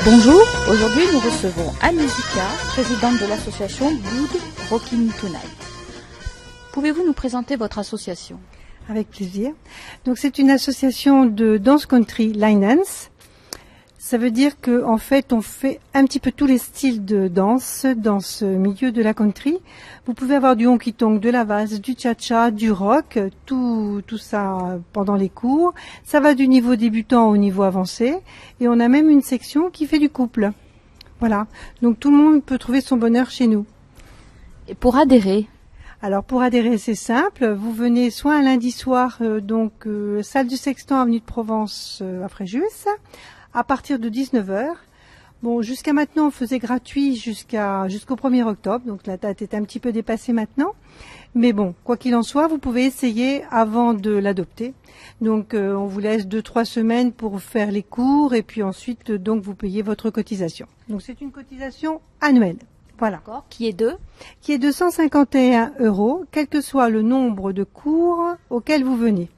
Bonjour, aujourd'hui nous recevons Anne Zika, présidente de l'association Good Rockin' Tonight. Pouvez-vous nous présenter votre association? Avec plaisir. Donc c'est une association de danse country line dance. Ça veut dire que en fait on fait un petit peu tous les styles de danse dans ce milieu de la country. Vous pouvez avoir du honky tonk, de la valse, du cha-cha, du rock, tout ça pendant les cours. Ça va du niveau débutant au niveau avancé et on a même une section qui fait du couple. Voilà. Donc tout le monde peut trouver son bonheur chez nous. Et pour adhérer? Alors pour adhérer, c'est simple. Vous venez soit un lundi soir, salle du Sextant, avenue de Provence à Fréjus, à partir de 19h. Bon, jusqu'à maintenant, on faisait gratuit jusqu'au 1er octobre, donc la date est un petit peu dépassée maintenant. Mais bon, quoi qu'il en soit, vous pouvez essayer avant de l'adopter. Donc on vous laisse 2-3 semaines pour faire les cours et puis ensuite donc vous payez votre cotisation. Donc c'est une cotisation annuelle. Voilà. Qui est de 151 €, quel que soit le nombre de cours auxquels vous venez.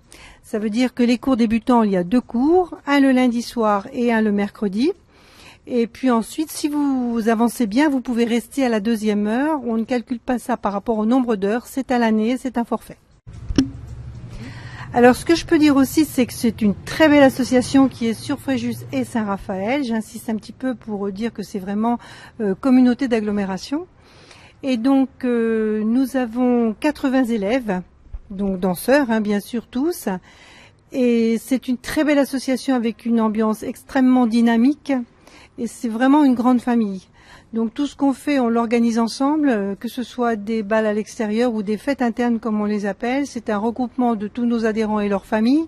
Ça veut dire que les cours débutants, il y a 2 cours, un le lundi soir et un le mercredi. Et puis ensuite, si vous avancez bien, vous pouvez rester à la 2e heure. On ne calcule pas ça par rapport au nombre d'heures, c'est à l'année, c'est un forfait. Alors ce que je peux dire aussi, c'est que c'est une très belle association qui est sur Fréjus et Saint-Raphaël. J'insiste un petit peu pour dire que c'est vraiment communauté d'agglomération. Et donc nous avons 80 élèves, donc danseurs, bien sûr tous. Et c'est une très belle association avec une ambiance extrêmement dynamique. Et c'est vraiment une grande famille. Donc tout ce qu'on fait, on l'organise ensemble, que ce soit des balles à l'extérieur ou des fêtes internes comme on les appelle. C'est un regroupement de tous nos adhérents et leurs familles.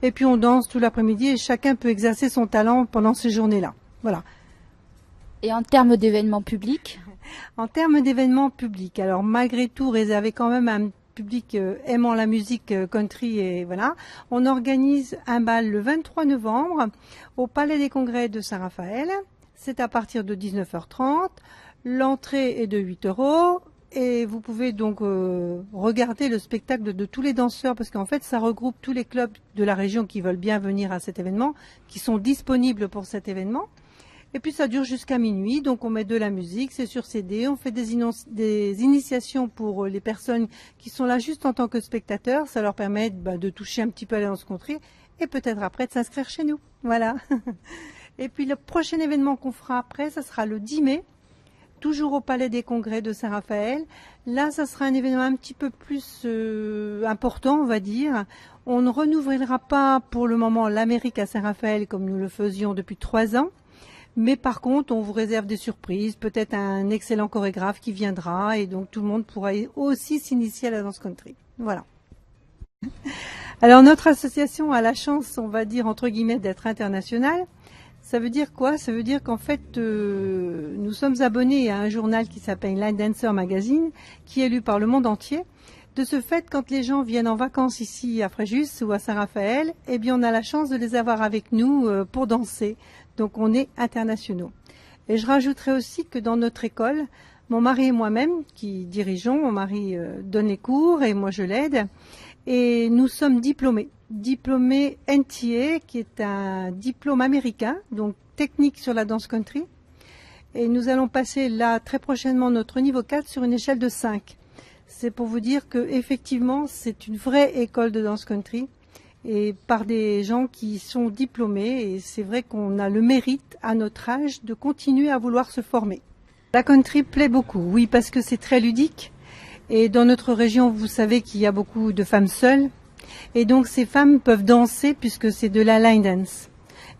Et puis on danse tout l'après-midi et chacun peut exercer son talent pendant ces journées-là. Voilà. Et en termes d'événements publics? En termes d'événements publics, alors malgré tout réservé quand même à un public aimant la musique country et voilà, on organise un bal le 23 novembre au Palais des Congrès de Saint-Raphaël. C'est à partir de 19h30. L'entrée est de 8 € et vous pouvez donc regarder le spectacle de tous les danseurs parce qu'en fait ça regroupe tous les clubs de la région qui veulent bien venir à cet événement, qui sont disponibles pour cet événement. Et puis ça dure jusqu'à minuit, donc on met de la musique, c'est sur CD, on fait des initiations pour les personnes qui sont là juste en tant que spectateurs, ça leur permet de toucher un petit peu à la danse country et peut-être après de s'inscrire chez nous. Voilà. Et puis le prochain événement qu'on fera après, ça sera le 10 mai, toujours au Palais des Congrès de Saint-Raphaël. Là, ça sera un événement un petit peu plus important, on va dire. On ne renouvellera pas pour le moment l'Amérique à Saint-Raphaël comme nous le faisions depuis 3 ans. Mais par contre, on vous réserve des surprises, peut-être un excellent chorégraphe qui viendra et donc tout le monde pourra aussi s'initier à la danse country. Voilà. Alors notre association a la chance, on va dire entre guillemets, d'être internationale. Ça veut dire quoi? Ça veut dire qu'en fait, nous sommes abonnés à un journal qui s'appelle Line Dancer Magazine, qui est lu par le monde entier. De ce fait, quand les gens viennent en vacances ici à Fréjus ou à Saint-Raphaël, eh bien on a la chance de les avoir avec nous pour danser. Donc on est internationaux. Et je rajouterai aussi que dans notre école, mon mari et moi-même qui dirigeons, mon mari donne les cours et moi je l'aide, et nous sommes diplômés NTA, qui est un diplôme américain, donc technique sur la danse country. Et nous allons passer là très prochainement notre niveau 4 sur une échelle de 5. C'est pour vous dire que effectivement c'est une vraie école de danse country et par des gens qui sont diplômés et c'est vrai qu'on a le mérite à notre âge de continuer à vouloir se former. La country plaît beaucoup, oui, parce que c'est très ludique et dans notre région vous savez qu'il y a beaucoup de femmes seules et donc ces femmes peuvent danser puisque c'est de la line dance.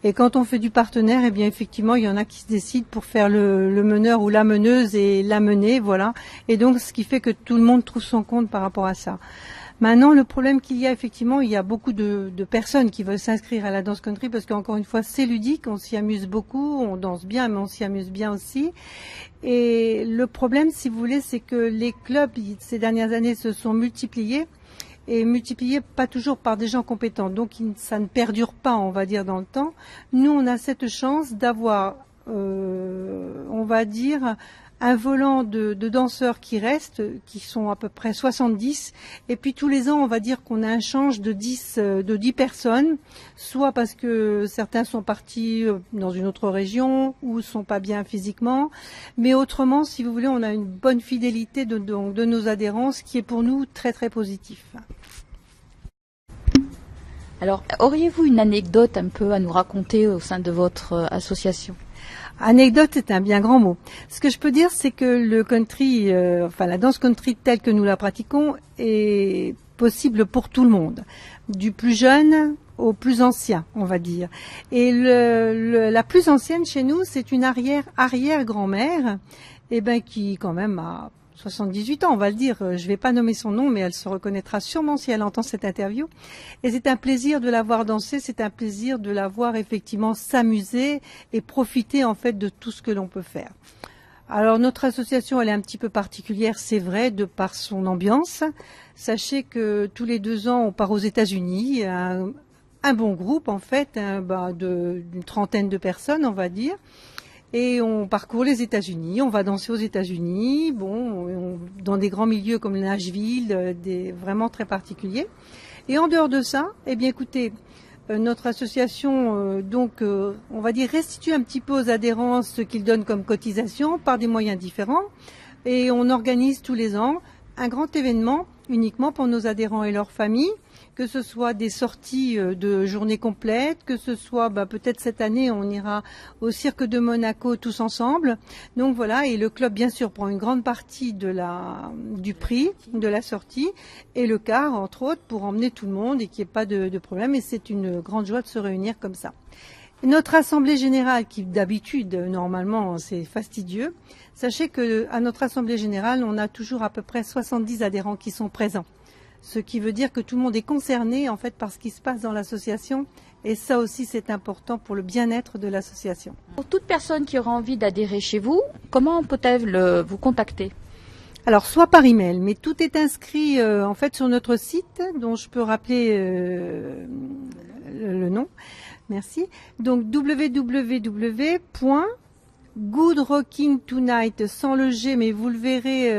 Et quand on fait du partenaire, eh bien effectivement, il y en a qui se décident pour faire le meneur ou la meneuse et la mener, voilà. Et donc, ce qui fait que tout le monde trouve son compte par rapport à ça. Maintenant, le problème qu'il y a, effectivement, il y a beaucoup de personnes qui veulent s'inscrire à la danse country parce qu'encore une fois, c'est ludique, on s'y amuse beaucoup, on danse bien, mais on s'y amuse bien aussi. Et le problème, si vous voulez, c'est que les clubs, ces dernières années, se sont multipliés. Et multiplié pas toujours par des gens compétents. Donc ça ne perdure pas, on va dire, dans le temps. Nous, on a cette chance d'avoir, on va dire, un volant de danseurs qui restent, qui sont à peu près 70. Et puis tous les ans, on va dire qu'on a un change de 10 personnes, soit parce que certains sont partis dans une autre région ou sont pas bien physiquement. Mais autrement, si vous voulez, on a une bonne fidélité de nos adhérents, ce qui est pour nous très très positif. Alors, auriez-vous une anecdote un peu à nous raconter au sein de votre association? Anecdote, c'est un bien grand mot. Ce que je peux dire, c'est que le country, la danse country telle que nous la pratiquons, est possible pour tout le monde, du plus jeune au plus ancien, on va dire. Et la plus ancienne chez nous, c'est une arrière-grand-mère, qui quand même a 78 ans, on va le dire. Je vais pas nommer son nom, mais elle se reconnaîtra sûrement si elle entend cette interview. Et c'est un plaisir de la voir danser, c'est un plaisir de la voir effectivement s'amuser et profiter en fait de tout ce que l'on peut faire. Alors notre association, elle est un petit peu particulière, c'est vrai, de par son ambiance. Sachez que tous les 2 ans, on part aux États-Unis, un bon groupe en fait, d'une trentaine de personnes, on va dire. Et on parcourt les États-Unis, on va danser aux États-Unis, dans des grands milieux comme Nashville, vraiment très particuliers. Et en dehors de ça, écoutez, notre association, on va dire, restitue un petit peu aux adhérents ce qu'ils donnent comme cotisation par des moyens différents. Et on organise tous les ans un grand événement uniquement pour nos adhérents et leurs familles, que ce soit des sorties de journées complètes, que ce soit peut-être cette année on ira au Cirque de Monaco tous ensemble. Donc voilà, et le club bien sûr prend une grande partie du prix de la sortie et le quart entre autres pour emmener tout le monde et qu'il n'y ait pas de problème, et c'est une grande joie de se réunir comme ça. Notre assemblée générale, qui d'habitude, normalement, c'est fastidieux, sachez que à notre assemblée générale, on a toujours à peu près 70 adhérents qui sont présents. Ce qui veut dire que tout le monde est concerné, en fait, par ce qui se passe dans l'association. Et ça aussi, c'est important pour le bien-être de l'association. Pour toute personne qui aura envie d'adhérer chez vous, comment peut-elle vous contacter? Alors, soit par email, mais tout est inscrit, en fait, sur notre site, dont je peux rappeler le nom. Merci. Donc www.goodrockingtonight sans le G, mais vous le verrez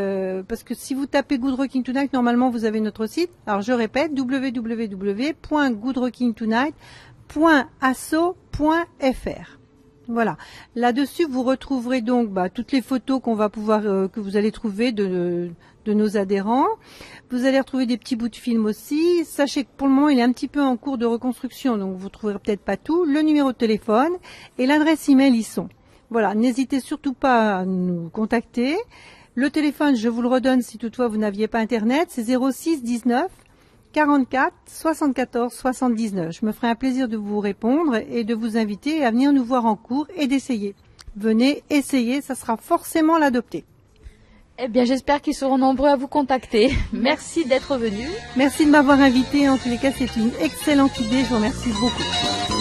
parce que si vous tapez Good Rocking Tonight, normalement vous avez notre site. Alors je répète, www.goodrockingtonight.asso.fr. Voilà. Là-dessus, vous retrouverez donc toutes les photos que vous allez trouver de nos adhérents. Vous allez retrouver des petits bouts de film aussi. Sachez que pour le moment, il est un petit peu en cours de reconstruction, donc vous trouverez peut-être pas tout. Le numéro de téléphone et l'adresse email y sont. Voilà. N'hésitez surtout pas à nous contacter. Le téléphone, je vous le redonne si toutefois vous n'aviez pas Internet, c'est 06 19 44 74 79. Je me ferai un plaisir de vous répondre et de vous inviter à venir nous voir en cours et d'essayer. Venez essayer, ça sera forcément l'adopter. Eh bien, j'espère qu'ils seront nombreux à vous contacter. Merci d'être venu. Merci de m'avoir invité. En tous les cas, c'est une excellente idée. Je vous remercie beaucoup.